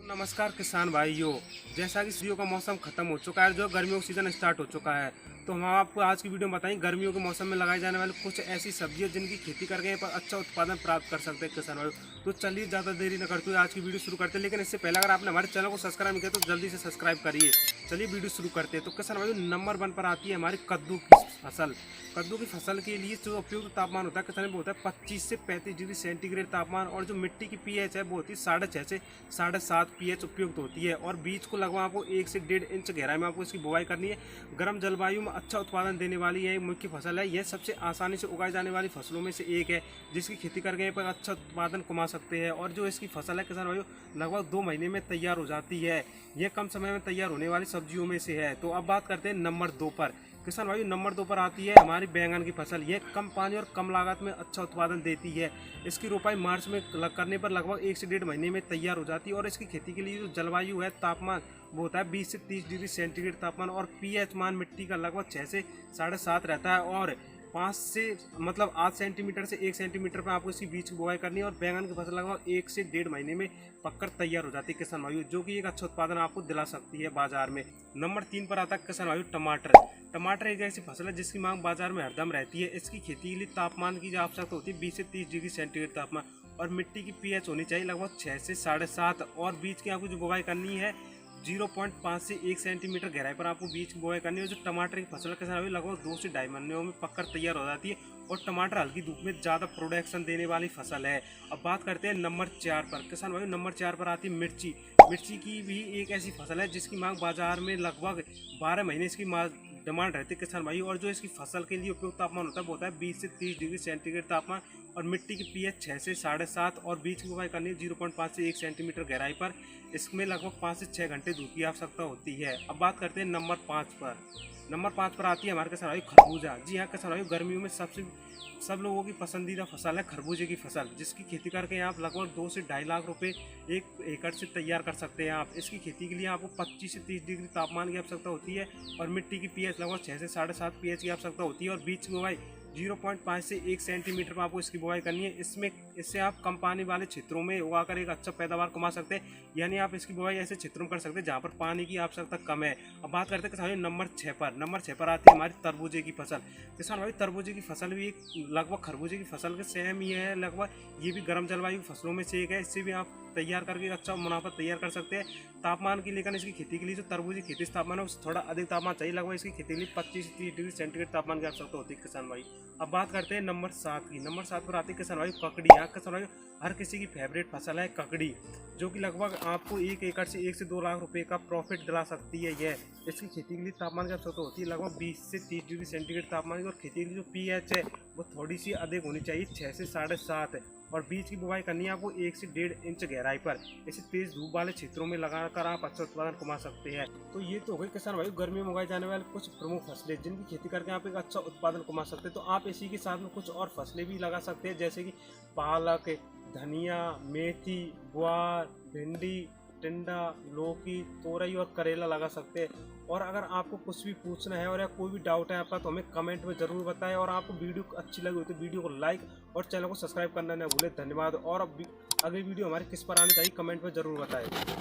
नमस्कार किसान भाइयों। जैसा कि सर्दियों का मौसम खत्म हो चुका है, जो गर्मियों का सीजन स्टार्ट हो चुका है, तो हम आपको आज की वीडियो में बताएंगे गर्मियों के मौसम में लगाई जाने वाली कुछ ऐसी सब्जियां जिनकी खेती करके पर अच्छा उत्पादन प्राप्त कर सकते हैं किसान भाइयों। तो चलिए ज़्यादा देरी न करते हुए आज की वीडियो शुरू करते हैं। लेकिन इससे पहले अगर आपने हमारे चैनल को सब्सक्राइब नहीं किया तो जल्दी से सब्सक्राइब करिए। चलिए वीडियो शुरू करते हैं। तो किसान भाइयों, नंबर 1 पर आती है हमारी कद्दू की फसल। कद्दू की फसल के लिए जो उपयुक्त तापमान होता है किसान में होता है 25 से 35 डिग्री सेंटीग्रेड तापमान, और जो मिट्टी की पीएच है वो होती है 6.5 से 7.5 पीएच उपयुक्त होती है। और बीज को लगभग आपको 1 से 1.5 इंच गहराई में आपको इसकी बुवाई करनी है। गर्म जलवायु में अच्छा उत्पादन देने वाली यह मुख्य फसल है। यह सबसे आसानी से उगाई जाने वाली फसलों में से एक है, जिसकी खेती करके पर अच्छा उत्पादन कमा सकते हैं। और जो इसकी फसल है किसान भाइयों, लगभग 2 महीने में तैयार हो जाती है। यह कम समय में तैयार होने वाली सब्जियों में से है। तो अब बात करते हैं नंबर 2 पर। किसान भाइयों, नंबर 2 पर आती है हमारी बैंगन की फसल। यह कम पानी और कम लागत में अच्छा उत्पादन देती है। इसकी रोपाई मार्च में करने पर लगभग 1 से 1.5 महीने में तैयार हो जाती है। और इसकी खेती के लिए जो जलवायु है, तापमान वो होता है 20 से 30 डिग्री सेंटीग्रेड तापमान, और पीएच मान मिट्टी का लगभग 6 से 7.5 रहता है। और 5 से 8 सेंटीमीटर से 1 सेंटीमीटर पर आपको इसकी बीज की बुआई करनी है। और बैंगन की फसल लगभग 1 से 1.5 महीने में पककर तैयार हो जाती है किसान भाइयों, जो कि एक अच्छा उत्पादन आपको दिला सकती है बाजार में। नंबर 3 पर आता है किसान भाइयों टमाटर। टमाटर एक ऐसी फसल है जिसकी मांग बाजार में हरदम रहती है। इसकी खेती के लिए तापमान की जो आवश्यकता होती है 20 से 30 डिग्री सेंटीग्रेड तापमान, और मिट्टी की पीएच होनी चाहिए लगभग 6 से 7.5। और बीज की आपको जो बुवाई करनी है 0.5 से 1 सेंटीमीटर गहराई पर आपको बीज की बुआई करनी है। जो टमाटर की फसल के साथ लगभग 2 से 2.5 महीनों में पककर तैयार हो जाती है। और टमाटर हल्की धूप में ज़्यादा प्रोडक्शन देने वाली फसल है। अब बात करते हैं नंबर 4 पर। किसान भाई, नंबर 4 पर आती है मिर्ची। मिर्ची की भी एक ऐसी फसल है जिसकी मांग बाजार में लगभग 12 महीने इसकी डिमांड रहती है किसान भाई। और जो इसकी फसल के लिए उपयुक्त तापमान होता है वो होता है 20 से 30 डिग्री सेंटीग्रेड तापमान, और मिट्टी की पीएच 6 से 7.5, और बीज की बुवाई करनी है 0.5 से 1 सेंटीमीटर गहराई पर। इसमें लगभग 5 से 6 घंटे धूप की आवश्यकता होती है। अब बात करते हैं नंबर 5 पर। नंबर 5 पर आती है हमारे किसान भाई खरबूजा। जी हाँ किसान भाई, गर्मियों में सब लोगों की पसंदीदा फसल है खरबूजे की फसल, जिसकी खेती करके आप लगभग 2 से 2.5 लाख रुपए 1 एकड़ से तैयार कर सकते हैं आप। इसकी खेती के लिए आपको 25 से 30 डिग्री तापमान की आवश्यकता होती है। और मिट्टी की पीएच लगभग 6 से 7.5 पीएच की आवश्यकता होती है। और बीज की बुवाई 0.5 से 1 सेंटीमीटर पर आपको इसकी बुवाई करनी है। इससे आप कम पानी वाले क्षेत्रों में उगाकर एक अच्छा पैदावार कमा सकते हैं। यानी आप इसकी बुवाई ऐसे क्षेत्रों में कर सकते हैं जहाँ पर पानी की आवश्यकता कम है। अब बात करते हैं किसान भाई नंबर 6 पर। नंबर 6 पर आती है हमारी तरबूजे की फसल। किसान भाई, तरबूजे की फसल भी लगभग खरबूजे की फसल के सेम ही है लगभग। ये भी गर्म जलवायु फसलों में से एक है। इससे भी आप तैयार करके अच्छा मुनाफा तैयार कर सकते हैं। तापमान की लेकर इसकी खेती के लिए जो तरबूज की खेती तापमान है उससे थोड़ा अधिक तापमान चाहिए। लगभग इसकी खेती के लिए 25 से 30 डिग्री सेंटीग्रेड तापमान की आवश्यकता होती है किसान भाई। अब बात करते हैं नंबर 7 की। नंबर 7 पर आती है किसान भाई ककड़ी। यहाँ किसान भाई हर किसी की फेवरेट फसल है ककड़ी, जो कि लगभग आपको 1 एकड़ से 1 से 2 लाख रुपए का प्रॉफिट दिला सकती है। यह इसकी खेती के लिए तापमान की आवश्यकता होती है लगभग 20 से 30 डिग्री सेंटीग्रेड तापमान की। और खेती की जो पीएच है वो थोड़ी सी अधिक होनी चाहिए 6 से 7.5। और बीज की बुवाई करनी है आपको 1 से 1.5 इंच गहराई पर। इसे तेज धूप वाले क्षेत्रों में लगाकर आप अच्छा उत्पादन कमा सकते हैं। तो ये तो हो गई किसान भाई गर्मियों में उगाई जाने वाली कुछ प्रमुख फसलें जिनकी खेती करके आप एक अच्छा उत्पादन कमा सकते हैं। तो आप इसी के साथ में कुछ और फसलें भी लगा सकते हैं, जैसे कि पालक, धनिया, मेथी, गुआर, भिंडी, टिंडा, लौकी, तोरई और करेला लगा सकते हैं। और अगर आपको कुछ भी पूछना है और या कोई भी डाउट है आपका तो हमें कमेंट में ज़रूर बताएं। और आपको वीडियो अच्छी लगी हो तो वीडियो को लाइक और चैनल को सब्सक्राइब करना न भूलें। धन्यवाद। और अब अगली वीडियो हमारी किस पर आनी चाहिए कमेंट में ज़रूर बताएं।